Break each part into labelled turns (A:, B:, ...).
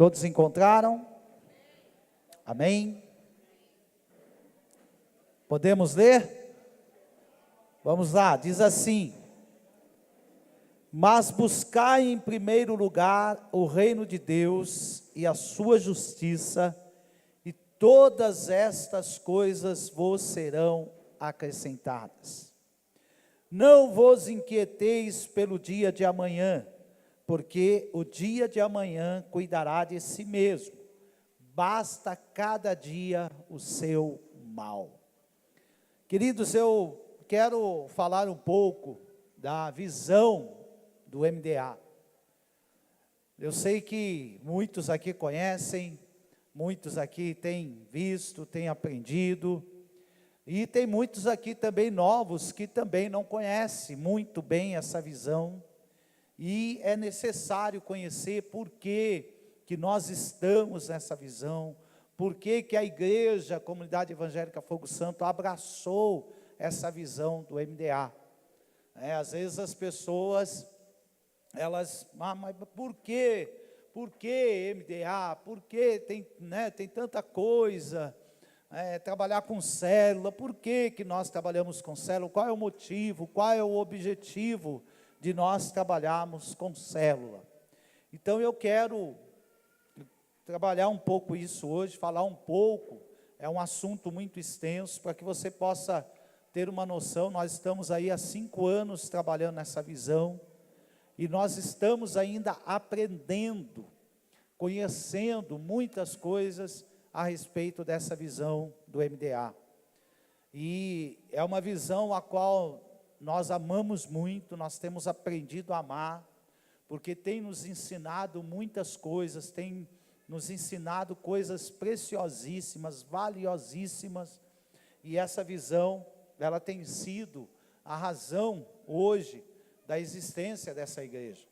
A: Todos encontraram? Amém? Podemos ler? Vamos lá, diz assim: mas buscai em primeiro lugar o reino de Deus e a sua justiça, e todas estas coisas vos serão acrescentadas. Não vos inquieteis pelo dia de amanhã, porque o dia de amanhã cuidará de si mesmo, basta cada dia o seu mal. Queridos, eu quero falar um pouco da visão do MDA. Eu sei que muitos aqui conhecem, muitos aqui têm visto, têm aprendido, e tem muitos aqui também novos que também não conhecem muito bem essa visão, e é necessário conhecer por que nós estamos nessa visão, por que a igreja, a Comunidade Evangélica Fogo Santo, abraçou essa visão do MDA. Às vezes as pessoas, elas, mas por quê? Por que MDA? Por que tem tanta coisa? Trabalhar com célula, por que nós trabalhamos com célula? Qual é o motivo? Qual é o objetivo de nós trabalharmos com célula? Então eu quero trabalhar um pouco isso hoje, falar um pouco, é um assunto muito extenso, para que você possa ter uma noção. Nós estamos aí há 5 anos trabalhando nessa visão, e nós estamos ainda aprendendo, conhecendo muitas coisas a respeito dessa visão do MDA. E é uma visão a qual nós amamos muito, nós temos aprendido a amar, porque tem nos ensinado muitas coisas, tem nos ensinado coisas preciosíssimas, valiosíssimas, e essa visão, ela tem sido a razão hoje da existência dessa igreja.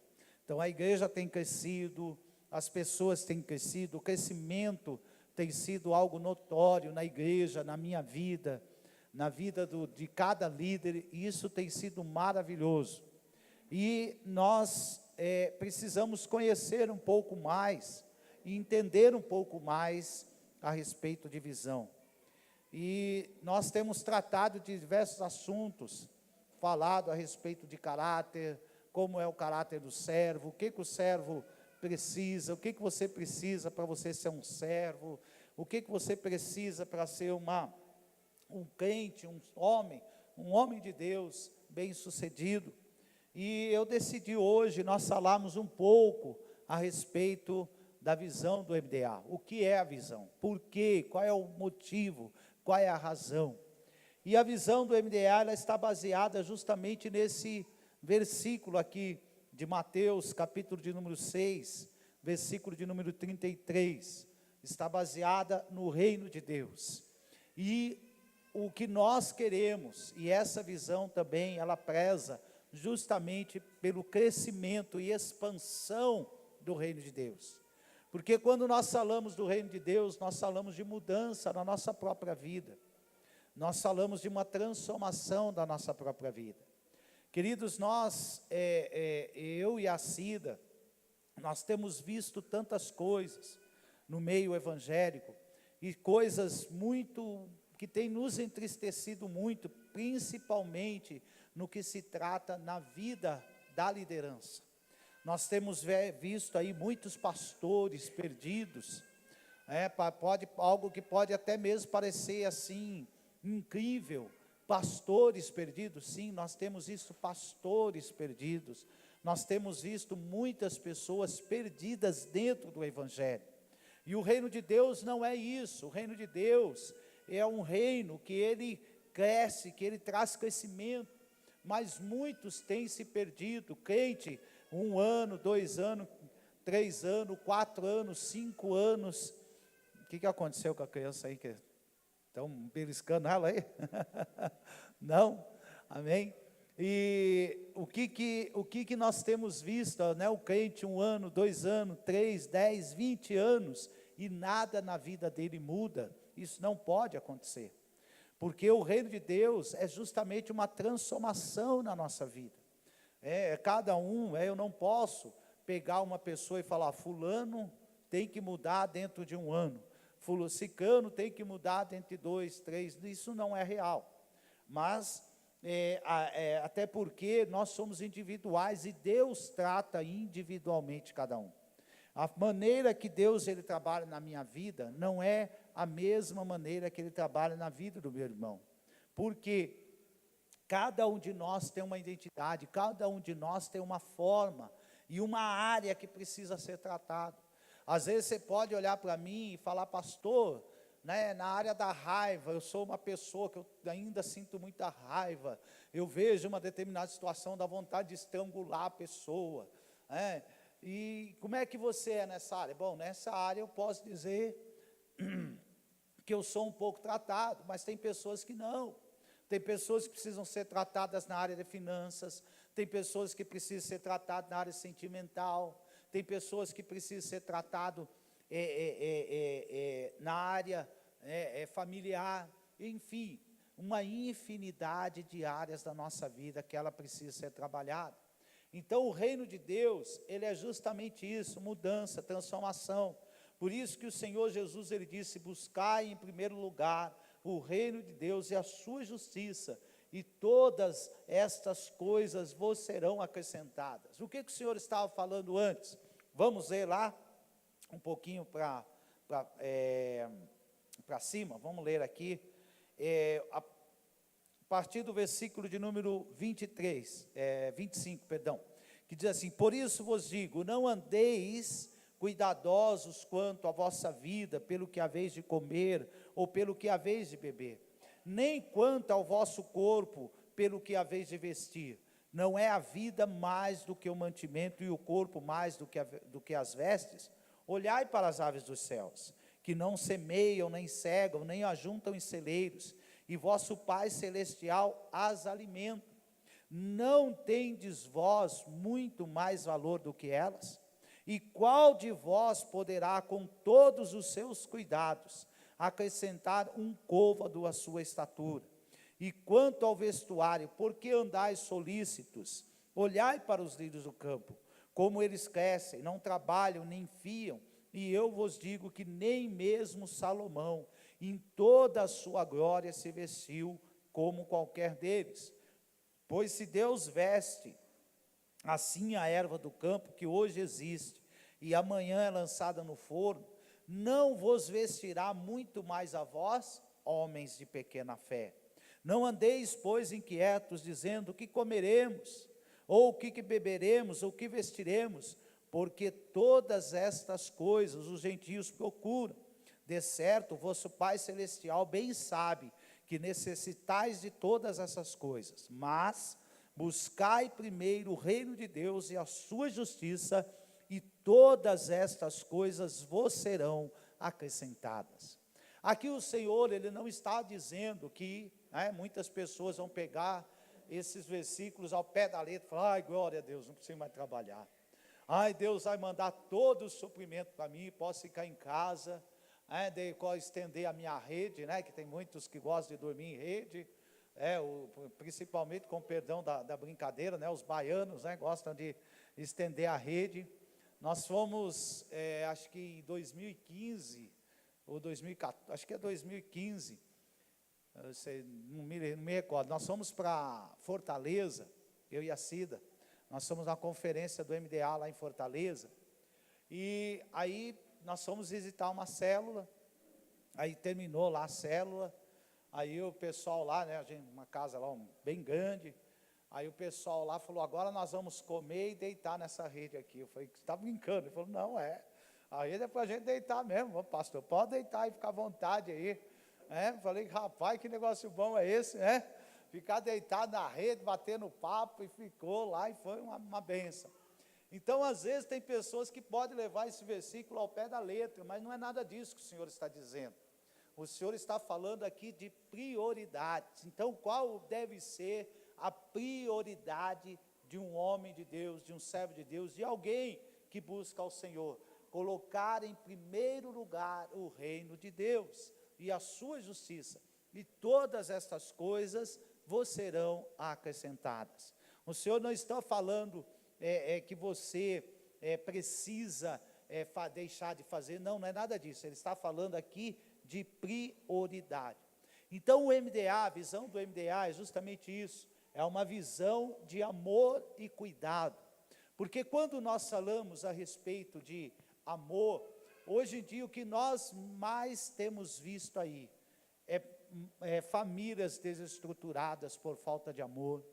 A: Então a igreja tem crescido, as pessoas têm crescido, o crescimento tem sido algo notório na igreja, na minha vida, na vida de cada líder, e isso tem sido maravilhoso. E nós precisamos conhecer um pouco mais, e entender um pouco mais a respeito de visão. E nós temos tratado de diversos assuntos, falado a respeito de caráter, como é o caráter do servo, o que o servo precisa, o que você precisa para você ser um servo, o que você precisa para ser um crente, um homem de Deus bem-sucedido. E eu decidi hoje nós falarmos um pouco a respeito da visão do MDA. O que é a visão? Por quê? Qual é o motivo? Qual é a razão? E a visão do MDA, ela está baseada justamente nesse versículo aqui de Mateus, capítulo de número 6, versículo de número 33. Está baseada no reino de Deus. E o que nós queremos, e essa visão também, ela preza justamente pelo crescimento e expansão do reino de Deus. Porque quando nós falamos do reino de Deus, nós falamos de mudança na nossa própria vida. Nós falamos de uma transformação da nossa própria vida. Queridos, eu e a Cida, nós temos visto tantas coisas no meio evangélico, e coisas que têm nos entristecido muito, principalmente no que se trata na vida da liderança. Nós temos visto aí muitos pastores perdidos, algo que pode até mesmo parecer assim, incrível, pastores perdidos. Sim, nós temos visto pastores perdidos, nós temos visto muitas pessoas perdidas dentro do evangelho, e o reino de Deus não é isso. O reino de Deus é um reino que ele cresce, que ele traz crescimento, mas muitos têm se perdido. Crente, 1 ano, 2 anos, 3 anos, 4 anos, 5 anos, o que aconteceu com a criança aí, que estão beliscando ela aí? Não? Amém? E o que nós temos visto, o crente 1 ano, 2 anos, 3, 10, 20 anos, e nada na vida dele muda. Isso não pode acontecer, porque o reino de Deus é justamente uma transformação na nossa vida. Eu não posso pegar uma pessoa e falar: fulano tem que mudar dentro de um ano. Ciclano tem que mudar dentro de 2, 3, isso não é real. Mas, até porque nós somos individuais e Deus trata individualmente cada um. A maneira que Deus ele trabalha na minha vida não é a mesma maneira que Ele trabalha na vida do meu irmão. Porque cada um de nós tem uma identidade, cada um de nós tem uma forma e uma área que precisa ser tratado. Às vezes você pode olhar para mim e falar, pastor, né, na área da raiva, eu sou uma pessoa que eu ainda sinto muita raiva, eu vejo uma determinada situação, dá vontade de estrangular a pessoa, né? E como é que você é nessa área? Bom, nessa área eu posso dizer que eu sou um pouco tratado, mas tem pessoas que não. Tem pessoas que precisam ser tratadas na área de finanças, tem pessoas que precisam ser tratadas na área sentimental, tem pessoas que precisam ser tratadas na área familiar, enfim, uma infinidade de áreas da nossa vida que ela precisa ser trabalhada. Então, o reino de Deus, ele é justamente isso, mudança, transformação. Por isso que o Senhor Jesus, ele disse, buscai em primeiro lugar o reino de Deus e a sua justiça, e todas estas coisas vos serão acrescentadas. O que o Senhor estava falando antes? Vamos ler lá, um pouquinho para cima, vamos ler aqui, a partir do versículo de número 25, que diz assim, por isso vos digo, não andeis cuidadosos quanto à vossa vida, pelo que haveis de comer, ou pelo que haveis de beber, nem quanto ao vosso corpo, pelo que haveis de vestir. Não é a vida mais do que o mantimento, e o corpo mais do que as vestes? Olhai para as aves dos céus, que não semeiam, nem cegam, nem ajuntam em celeiros, e vosso Pai Celestial as alimenta. Não tendes vós muito mais valor do que elas? E qual de vós poderá, com todos os seus cuidados, acrescentar um côvado à sua estatura? E quanto ao vestuário, por que andais solícitos? Olhai para os lírios do campo, como eles crescem, não trabalham, nem fiam, e eu vos digo que nem mesmo Salomão, em toda a sua glória, se vestiu como qualquer deles. Pois se Deus veste assim a erva do campo, que hoje existe, e amanhã é lançada no forno, não vos vestirá muito mais a vós, homens de pequena fé? Não andeis, pois, inquietos, dizendo, o que comeremos, ou o que beberemos, ou o que vestiremos, porque todas estas coisas os gentios procuram. De certo, vosso Pai Celestial bem sabe que necessitais de todas essas coisas, mas buscai primeiro o reino de Deus e a sua justiça, e todas estas coisas vos serão acrescentadas. Aqui o Senhor, ele não está dizendo que muitas pessoas vão pegar esses versículos ao pé da letra e falar, ai, glória a Deus, não preciso mais trabalhar. Ai, Deus vai mandar todo o suprimento para mim, posso ficar em casa, estender a minha rede, que tem muitos que gostam de dormir em rede, principalmente com perdão da brincadeira, os baianos, gostam de estender a rede. Nós fomos, acho que em 2015, ou 2014, acho que é 2015, não me recordo, nós fomos para Fortaleza, eu e a Cida, nós fomos na conferência do MDA lá em Fortaleza, e aí nós fomos visitar uma célula, aí terminou lá a célula, aí o pessoal lá, uma casa lá bem grande, aí o pessoal lá falou, agora nós vamos comer e deitar nessa rede aqui. Eu falei, você está brincando? Ele falou, não, a rede é para a gente deitar mesmo, pastor, pode deitar e ficar à vontade aí. Falei, rapaz, que negócio bom é esse, ficar deitado na rede, batendo papo, e ficou lá, e foi uma bênção. Então, às vezes, tem pessoas que podem levar esse versículo ao pé da letra, mas não é nada disso que o Senhor está dizendo. O Senhor está falando aqui de prioridades. Então, qual deve ser a prioridade de um homem de Deus, de um servo de Deus, de alguém que busca ao Senhor? Colocar em primeiro lugar o reino de Deus e a sua justiça, e todas estas coisas vos serão acrescentadas. O Senhor não está falando que você precisa deixar de fazer. Não, não é nada disso. Ele está falando aqui de prioridade. Então, o MDA, a visão do MDA é justamente isso. É uma visão de amor e cuidado. Porque quando nós falamos a respeito de amor, hoje em dia o que nós mais temos visto aí é famílias desestruturadas por falta de amor,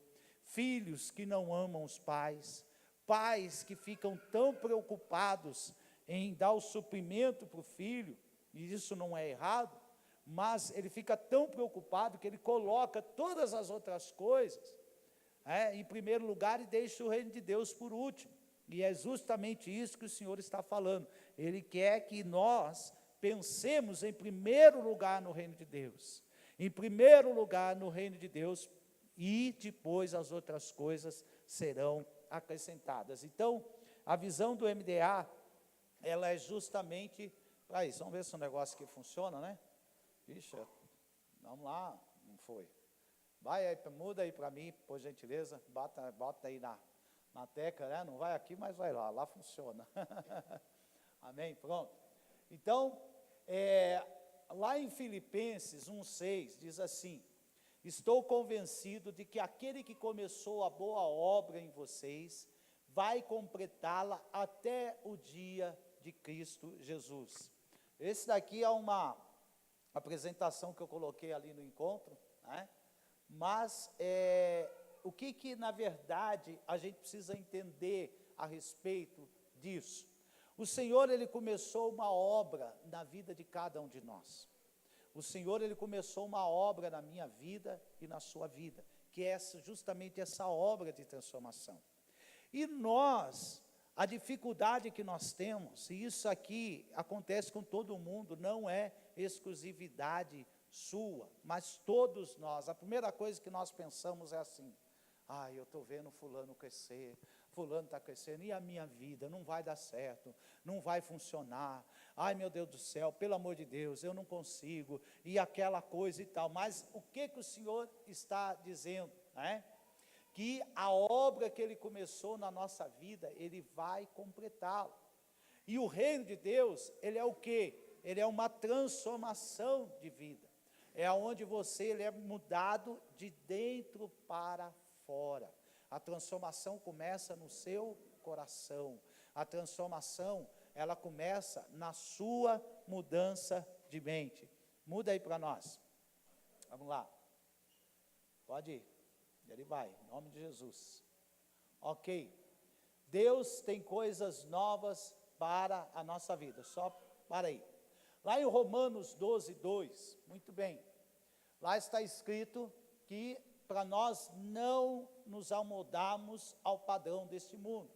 A: filhos que não amam os pais, pais que ficam tão preocupados em dar o suprimento para o filho, e isso não é errado, mas ele fica tão preocupado que ele coloca todas as outras coisas em primeiro lugar e deixa o reino de Deus por último. E é justamente isso que o Senhor está falando. Ele quer que nós pensemos em primeiro lugar no reino de Deus. Em primeiro lugar no reino de Deus, e depois as outras coisas serão acrescentadas. Então, a visão do MDA, ela é justamente para isso. Vamos ver se o negócio aqui funciona, né? Ixi, vamos lá, não foi. Vai aí, muda aí para mim, por gentileza, bota aí na tecla, né? Não vai aqui, mas vai lá funciona. Amém? Pronto. Então, lá em Filipenses 1,6, diz assim: estou convencido de que aquele que começou a boa obra em vocês, vai completá-la até o dia de Cristo Jesus. Esse daqui é uma apresentação que eu coloquei ali no encontro, né? Mas o que na verdade a gente precisa entender a respeito disso? O Senhor, Ele começou uma obra na vida de cada um de nós. O Senhor, Ele começou uma obra na minha vida e na sua vida, que é justamente essa obra de transformação. E nós, a dificuldade que nós temos, e isso aqui acontece com todo mundo, não é exclusividade sua, mas todos nós, a primeira coisa que nós pensamos é assim: eu estou vendo fulano crescer, fulano está crescendo, e a minha vida não vai dar certo, não vai funcionar, meu Deus do céu, pelo amor de Deus, eu não consigo, e aquela coisa e tal. Mas o que o Senhor está dizendo, né? Que a obra que Ele começou na nossa vida, Ele vai completá-la. E o reino de Deus, ele é o quê? Ele é uma transformação de vida. É onde ele é mudado de dentro para fora. A transformação começa no seu coração. A transformação, ela começa na sua mudança de mente. Muda aí para nós. Vamos lá. Pode ir. Ele vai, em nome de Jesus. Ok. Deus tem coisas novas para a nossa vida. Só para aí. Lá em Romanos 12:2, muito bem. Lá está escrito que para nós não nos amoldarmos ao padrão deste mundo,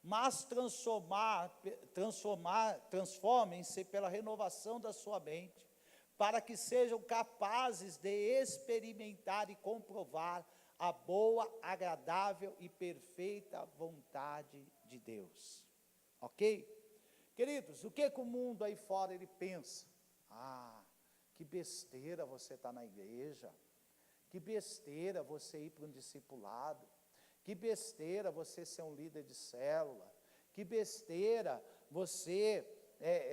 A: mas transformem-se pela renovação da sua mente, para que sejam capazes de experimentar e comprovar a boa, agradável e perfeita vontade de Deus. Ok? Queridos, o que o mundo aí fora ele pensa? Que besteira você estar na igreja, que besteira você ir para um discipulado, que besteira você ser um líder de célula, que besteira você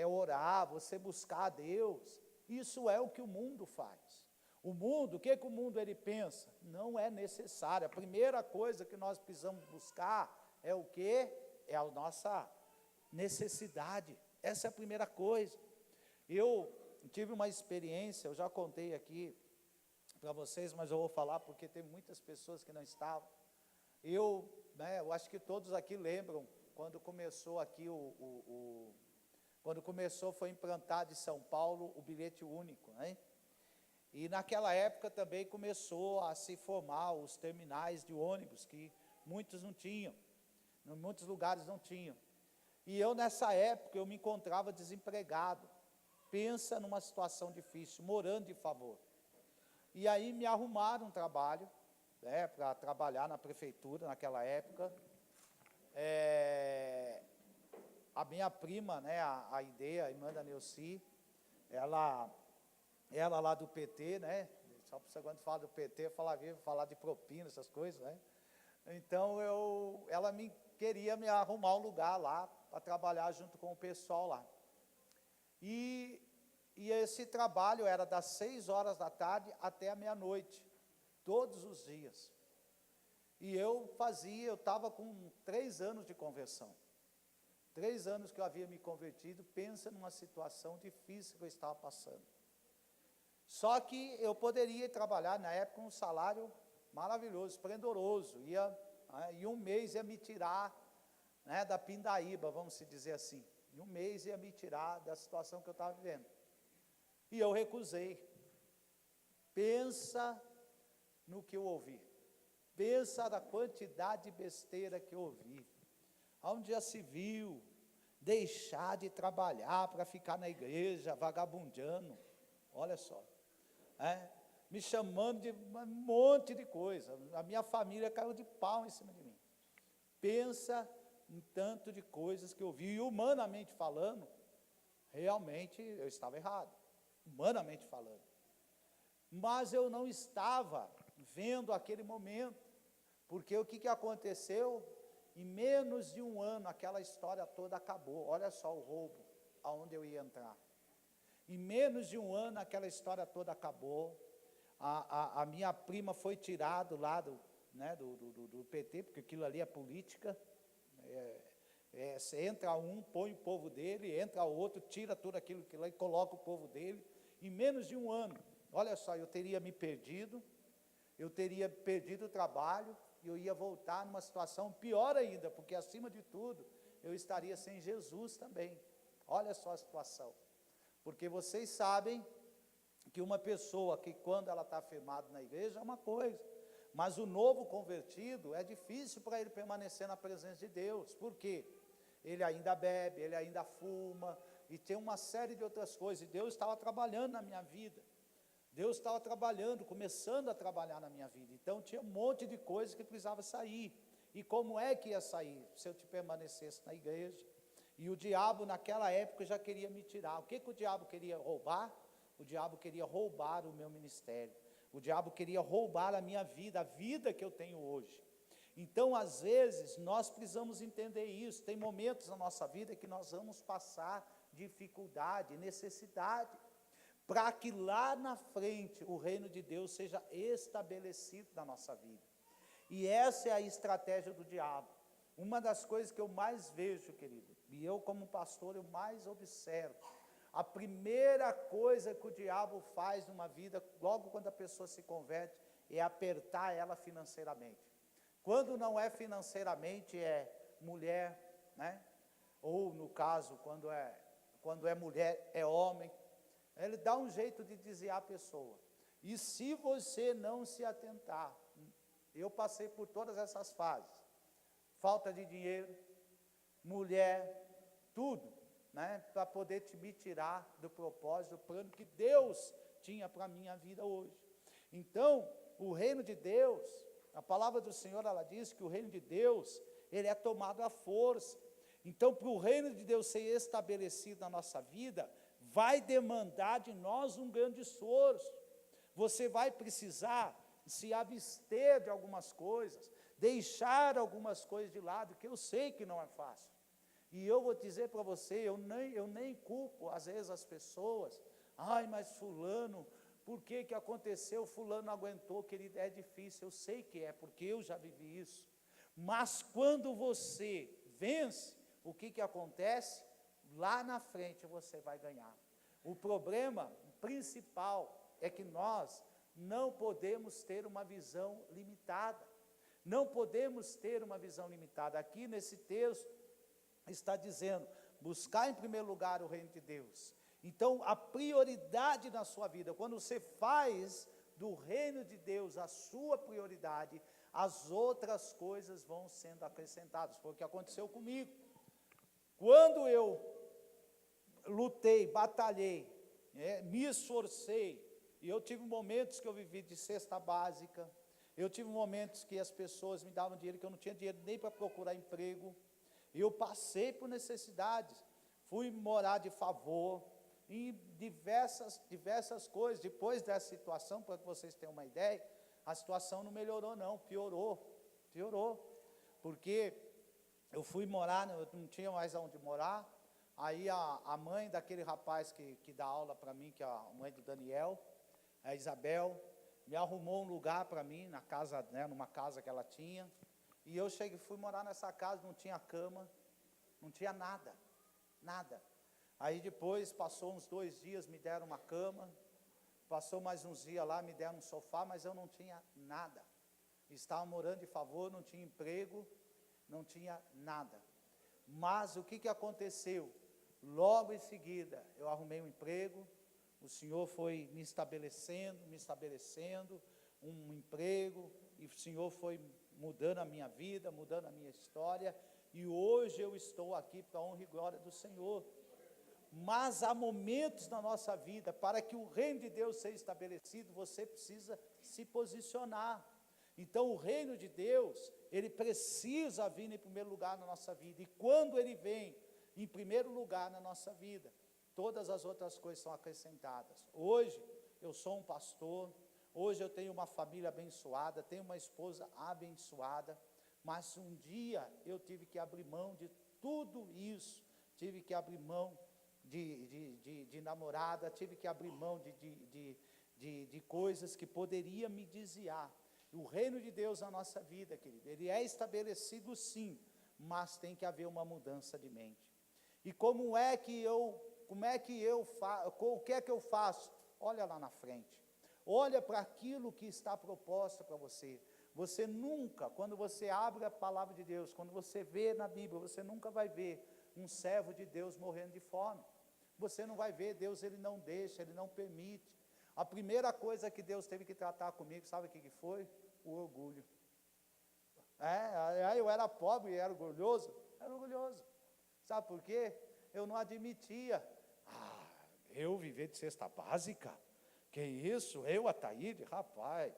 A: orar, você buscar a Deus. Isso é o que o mundo faz. O mundo, o que o mundo ele pensa? Não é necessário. A primeira coisa que nós precisamos buscar é o quê? É a nossa necessidade. Essa é a primeira coisa. Eu tive uma experiência, eu já contei aqui para vocês, mas eu vou falar porque tem muitas pessoas que não estavam. Eu acho que todos aqui lembram, quando começou aqui quando começou, foi implantado em São Paulo o bilhete único, né? E naquela época também começou a se formar os terminais de ônibus, que muitos não tinham, em muitos lugares não tinham. E eu nessa época, eu me encontrava desempregado. Pensa numa situação difícil, morando de favor. E aí me arrumaram um trabalho, para trabalhar na prefeitura naquela época. A minha prima, a Ideia, a irmã da Neuci, ela lá do PT, né? Só para você quando fala do PT, falar de propina, essas coisas, né? Então ela queria me arrumar um lugar lá para trabalhar junto com o pessoal lá. E esse trabalho era das 6 horas da tarde até a meia-noite, todos os dias. E eu estava com 3 anos de conversão. 3 anos que eu havia me convertido, pensa numa situação difícil que eu estava passando. Só que eu poderia trabalhar, na época, um salário maravilhoso, esplendoroso, e um mês ia me tirar, né, da pindaíba, vamos se dizer assim. E um mês ia me tirar da situação que eu estava vivendo. E eu recusei. Pensa no que eu ouvi. Pensa na quantidade de besteira que eu ouvi. Onde já se viu deixar de trabalhar para ficar na igreja, vagabundeando. Olha só. Me chamando de um monte de coisa. A minha família caiu de pau em cima de mim. Pensa em tanto de coisas que eu vi. E humanamente falando, realmente eu estava errado. Humanamente falando. Mas eu não estava vendo aquele momento. Porque o que aconteceu? Em menos de um ano, aquela história toda acabou. Olha só o roubo, aonde eu ia entrar. Em menos de um ano, aquela história toda acabou. A minha prima foi tirada lá do PT, porque aquilo ali é política. Entra um, põe o povo dele, entra outro, tira tudo aquilo que lá e coloca o povo dele. Em menos de um ano, olha só, eu teria me perdido, eu teria perdido o trabalho, e eu ia voltar numa situação pior ainda, porque acima de tudo, eu estaria sem Jesus também. Olha só a situação. Porque vocês sabem que uma pessoa que quando ela está firmada na igreja é uma coisa, mas o novo convertido é difícil para ele permanecer na presença de Deus. Por quê? Ele ainda bebe, ele ainda fuma, e tem uma série de outras coisas, e Deus estava trabalhando na minha vida. Deus estava trabalhando, começando a trabalhar na minha vida. Então tinha um monte de coisas que precisava sair. E como é que ia sair? Se eu te permanecesse na igreja. E o diabo naquela época já queria me tirar. O que o diabo queria roubar? O diabo queria roubar o meu ministério. O diabo queria roubar a minha vida, a vida que eu tenho hoje. Então, às vezes, nós precisamos entender isso. Tem momentos na nossa vida que nós vamos passar dificuldade, necessidade, para que lá na frente o reino de Deus seja estabelecido na nossa vida. E essa é a estratégia do diabo. Uma das coisas que eu mais vejo, querido, e eu como pastor eu mais observo, a primeira coisa que o diabo faz numa vida, logo quando a pessoa se converte, é apertar ela financeiramente. Quando não é financeiramente, é mulher, né? Ou no caso, quando é mulher, é homem. Ele dá um jeito de desviar a pessoa. E se você não se atentar, eu passei por todas essas fases. Falta de dinheiro, mulher, tudo, né? Para poder me tirar do propósito, do plano que Deus tinha para a minha vida hoje. Então, o reino de Deus, a palavra do Senhor, ela diz que o reino de Deus, ele é tomado à força. Então, para o reino de Deus ser estabelecido na nossa vida, vai demandar de nós um grande esforço. Você vai precisar se abster de algumas coisas, deixar algumas coisas de lado, que eu sei que não é fácil. E eu vou dizer para você, eu nem culpo, às vezes, as pessoas. Ai, mas fulano, por que aconteceu? Fulano não aguentou, querido, é difícil. Eu sei que é, porque eu já vivi isso. Mas quando você vence, o que acontece? Lá na frente você vai ganhar. O problema principal é que nós não podemos ter uma visão limitada. Não podemos ter uma visão limitada. Aqui nesse texto está dizendo, buscar em primeiro lugar o reino de Deus. Então, a prioridade na sua vida, quando você faz do reino de Deus a sua prioridade, as outras coisas vão sendo acrescentadas. Foi o que aconteceu comigo. Quando eu lutei, batalhei, me esforcei, e eu tive momentos que eu vivi de cesta básica, eu tive momentos que as pessoas me davam dinheiro, que eu não tinha dinheiro nem para procurar emprego, e eu passei por necessidades, fui morar de favor, em diversas coisas. Depois dessa situação, para que vocês tenham uma ideia, a situação não melhorou não, piorou, porque eu fui morar, eu não tinha mais onde morar. Aí a mãe daquele rapaz que dá aula para mim, que é a mãe do Daniel, a Isabel, me arrumou um lugar para mim na casa, né, numa casa que ela tinha. E eu fui morar nessa casa, não tinha cama, não tinha nada, nada. Aí depois, passou uns 2 dias, me deram uma cama, passou mais uns dias lá, me deram um sofá, mas eu não tinha nada. Estava morando de favor, não tinha emprego, não tinha nada. Mas o que aconteceu? Logo em seguida, eu arrumei um emprego, o Senhor foi me estabelecendo, um emprego, e o Senhor foi mudando a minha vida, mudando a minha história, e hoje eu estou aqui para a honra e glória do Senhor. Mas há momentos na nossa vida, para que o reino de Deus seja estabelecido, você precisa se posicionar. Então o reino de Deus, ele precisa vir em primeiro lugar na nossa vida, e quando ele vem em primeiro lugar na nossa vida, todas as outras coisas são acrescentadas. Hoje eu sou um pastor, hoje eu tenho uma família abençoada, tenho uma esposa abençoada, mas um dia eu tive que abrir mão de tudo isso, tive que abrir mão de namorada, tive que abrir mão de coisas que poderia me desviar. O reino de Deus na nossa vida, querido, ele é estabelecido sim, mas tem que haver uma mudança de mente. E o que é que eu faço? Olha lá na frente, olha para aquilo que está proposto para você. Você nunca, quando você abre a palavra de Deus, quando você vê na Bíblia, você nunca vai ver um servo de Deus morrendo de fome. Você não vai ver, Deus ele não deixa, ele não permite. A primeira coisa que Deus teve que tratar comigo, sabe o que foi? O orgulho. Eu era pobre e era orgulhoso. Sabe por quê? Eu não admitia. Eu viver de cesta básica? Que isso? Eu, Ataíde? Rapaz,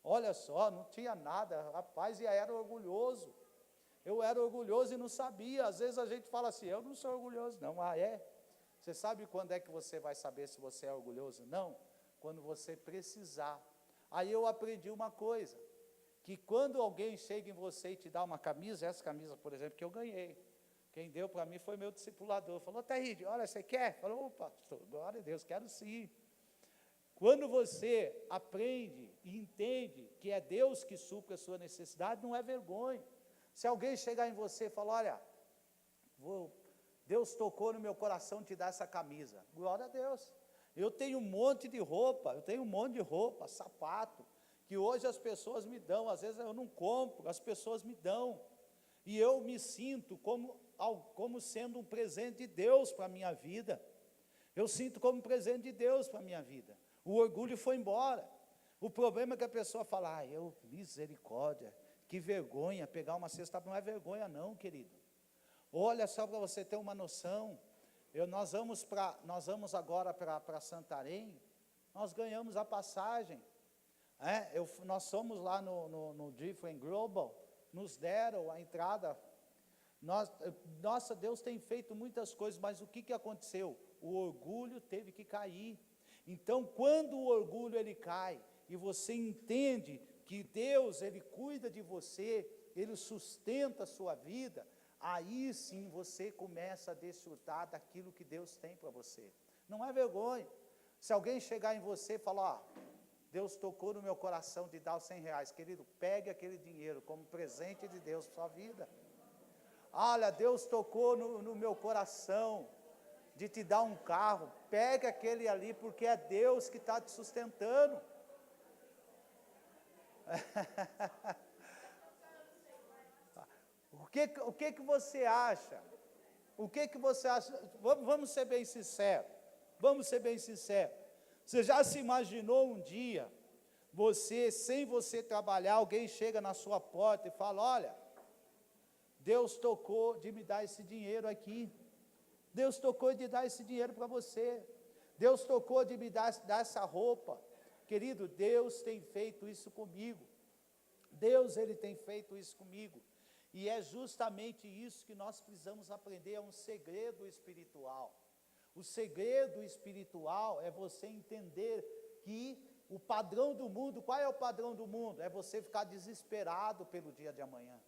A: olha só, não tinha nada, rapaz, e era orgulhoso. Eu era orgulhoso e não sabia. Às vezes a gente fala assim, eu não sou orgulhoso, não. Você sabe quando é que você vai saber se você é orgulhoso? Não, quando você precisar. Aí eu aprendi uma coisa, que quando alguém chega em você e te dá uma camisa, essa camisa, por exemplo, que eu ganhei, quem deu para mim foi meu discipulador, falou, Taíde, olha, você quer? Falou, opa, glória a Deus, quero sim. Quando você aprende e entende que é Deus que supre a sua necessidade, não é vergonha. Se alguém chegar em você e falar, olha, Deus tocou no meu coração te dar essa camisa, glória a Deus. Eu tenho um monte de roupa, sapato, que hoje as pessoas me dão, às vezes eu não compro, as pessoas me dão, e eu me sinto como sendo um presente de Deus para a minha vida. Eu sinto como um presente de Deus para a minha vida. O orgulho foi embora. O problema é que a pessoa fala, misericórdia, que vergonha pegar uma cesta. Não é vergonha não, querido. Olha só para você ter uma noção, nós vamos agora para Santarém, nós ganhamos a passagem, nós somos lá no Different Global, nos deram a entrada. Nossa, Deus tem feito muitas coisas, mas o que aconteceu? O orgulho teve que cair. Então, quando o orgulho ele cai, e você entende que Deus ele cuida de você, ele sustenta a sua vida, aí sim você começa a desfrutar daquilo que Deus tem para você. Não é vergonha. Se alguém chegar em você e falar, Deus tocou no meu coração de dar os R$100, querido, pegue aquele dinheiro como presente de Deus para a sua vida. Olha, Deus tocou no meu coração de te dar um carro, pegue aquele ali, porque é Deus que está te sustentando. O que você acha? O que você acha? Vamos ser bem sinceros. Você já se imaginou um dia, sem você trabalhar, alguém chega na sua porta e fala, olha, Deus tocou de me dar esse dinheiro aqui. Deus tocou de dar esse dinheiro para você. Deus tocou de me dar essa roupa. Querido, Deus tem feito isso comigo. Ele tem feito isso comigo. E é justamente isso que nós precisamos aprender, é um segredo espiritual. O segredo espiritual é você entender que o padrão do mundo, qual é o padrão do mundo? É você ficar desesperado pelo dia de amanhã.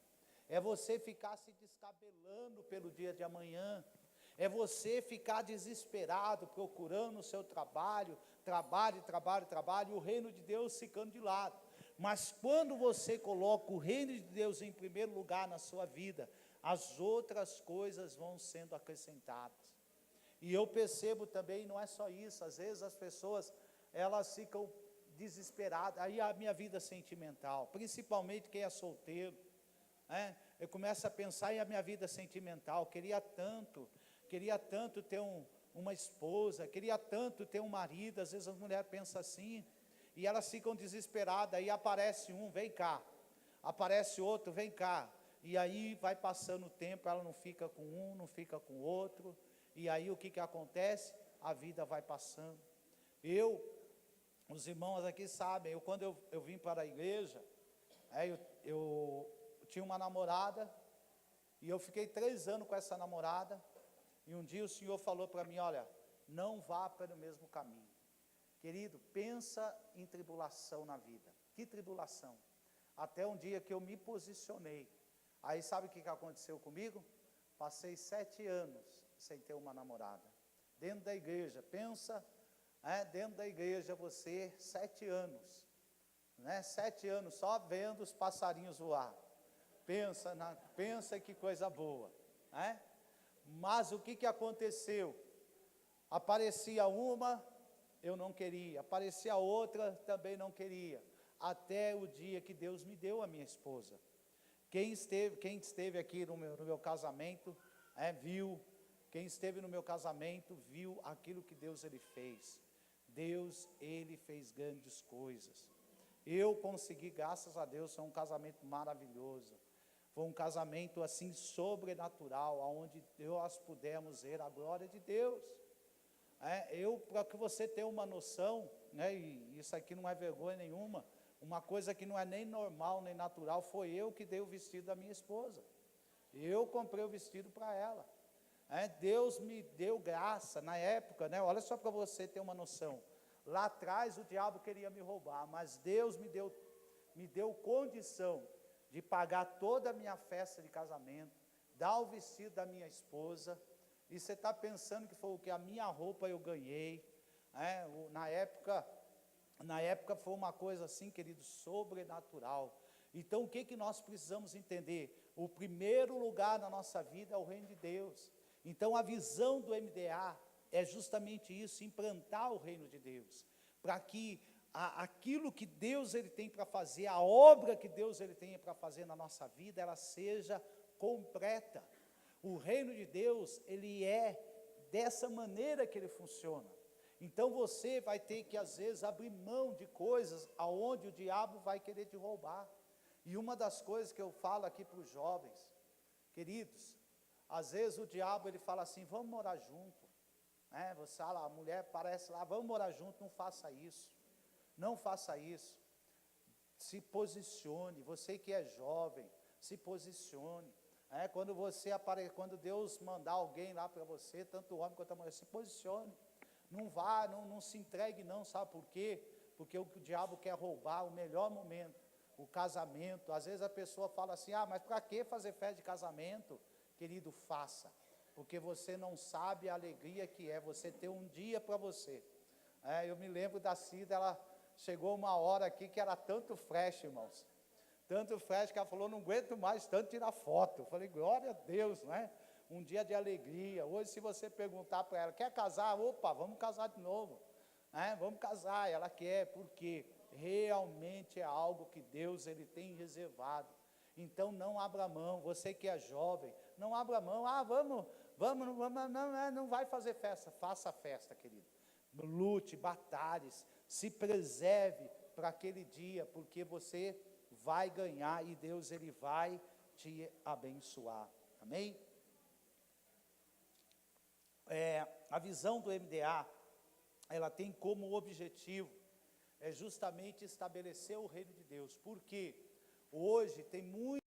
A: é você ficar se descabelando pelo dia de amanhã, é você ficar desesperado, procurando o seu trabalho, e o reino de Deus ficando de lado. Mas quando você coloca o reino de Deus em primeiro lugar na sua vida, as outras coisas vão sendo acrescentadas. E eu percebo também, não é só isso, às vezes as pessoas, elas ficam desesperadas, aí a minha vida sentimental, principalmente quem é solteiro, né? Eu começo a pensar em a minha vida sentimental, queria tanto ter uma esposa, queria tanto ter um marido, às vezes as mulheres pensam assim, e elas ficam desesperadas, aí aparece um, vem cá, aparece outro, vem cá, e aí vai passando o tempo, ela não fica com um, não fica com o outro, e aí o que acontece? A vida vai passando. Os irmãos aqui sabem, quando eu vim para a igreja, eu tinha uma namorada, e eu fiquei 3 anos com essa namorada, e um dia o Senhor falou para mim, olha, não vá pelo mesmo caminho. Querido, pensa em tribulação na vida. Que tribulação? Até um dia que eu me posicionei. Aí sabe o que aconteceu comigo? Passei 7 anos sem ter uma namorada. Dentro da igreja, pensa, dentro da igreja você, 7 anos. 7 anos só vendo os passarinhos voar. Pensa que coisa boa. Mas o que aconteceu? Aparecia uma, eu não queria, aparecia outra, também não queria, até o dia que Deus me deu a minha esposa. Quem esteve aqui no meu casamento, viu, quem esteve no meu casamento, viu aquilo que Deus ele fez. Deus, ele fez grandes coisas. Eu consegui, graças a Deus, foi um casamento maravilhoso. Foi um casamento assim sobrenatural, onde nós pudemos ver a glória de Deus. Para que você tenha uma noção, e isso aqui não é vergonha nenhuma, uma coisa que não é nem normal, nem natural, foi eu que dei o vestido da minha esposa. Eu comprei o vestido para ela. Deus me deu graça na época, olha só para você ter uma noção. Lá atrás o diabo queria me roubar, mas Deus me deu condição de pagar toda a minha festa de casamento, dar o vestido da minha esposa. E você está pensando que foi o que? A minha roupa eu ganhei. Na época foi uma coisa assim, querido, sobrenatural. Então o que nós precisamos entender? O primeiro lugar na nossa vida é o reino de Deus. Então a visão do MDA é justamente isso, implantar o reino de Deus, para que aquilo que Deus ele tem para fazer, a obra que Deus ele tem para fazer na nossa vida, ela seja completa. O reino de Deus, ele é dessa maneira que ele funciona. Então você vai ter que às vezes abrir mão de coisas aonde o diabo vai querer te roubar. E uma das coisas que eu falo aqui para os jovens, queridos, às vezes o diabo ele fala assim, vamos morar junto. Você fala, a mulher parece lá, vamos morar junto, não faça isso. Não faça isso. Se posicione, você que é jovem, se posicione. Quando Deus mandar alguém lá para você, tanto o homem quanto a mulher, se posicione. Não vá, não se entregue não, sabe por quê? Porque o diabo quer roubar o melhor momento, o casamento. Às vezes a pessoa fala assim, mas para que fazer festa de casamento? Querido, faça, porque você não sabe a alegria que é você ter um dia para você. Eu me lembro da Cida, ela chegou uma hora aqui que era tanto flash, irmãos, tanto flash que ela falou, não aguento mais tanto tirar foto. Eu falei, glória a Deus, um dia de alegria. Hoje se você perguntar para ela, quer casar? Opa, vamos casar de novo, vamos casar. Ela quer, porque realmente é algo que Deus ele tem reservado. Então não abra mão, você que é jovem, não abra mão, não vai fazer festa, faça festa, querido. Lute, batalhes, se preserve para aquele dia, porque você vai ganhar e Deus ele vai te abençoar. Amém? A visão do MDA, ela tem como objetivo justamente estabelecer o reino de Deus, porque hoje tem muito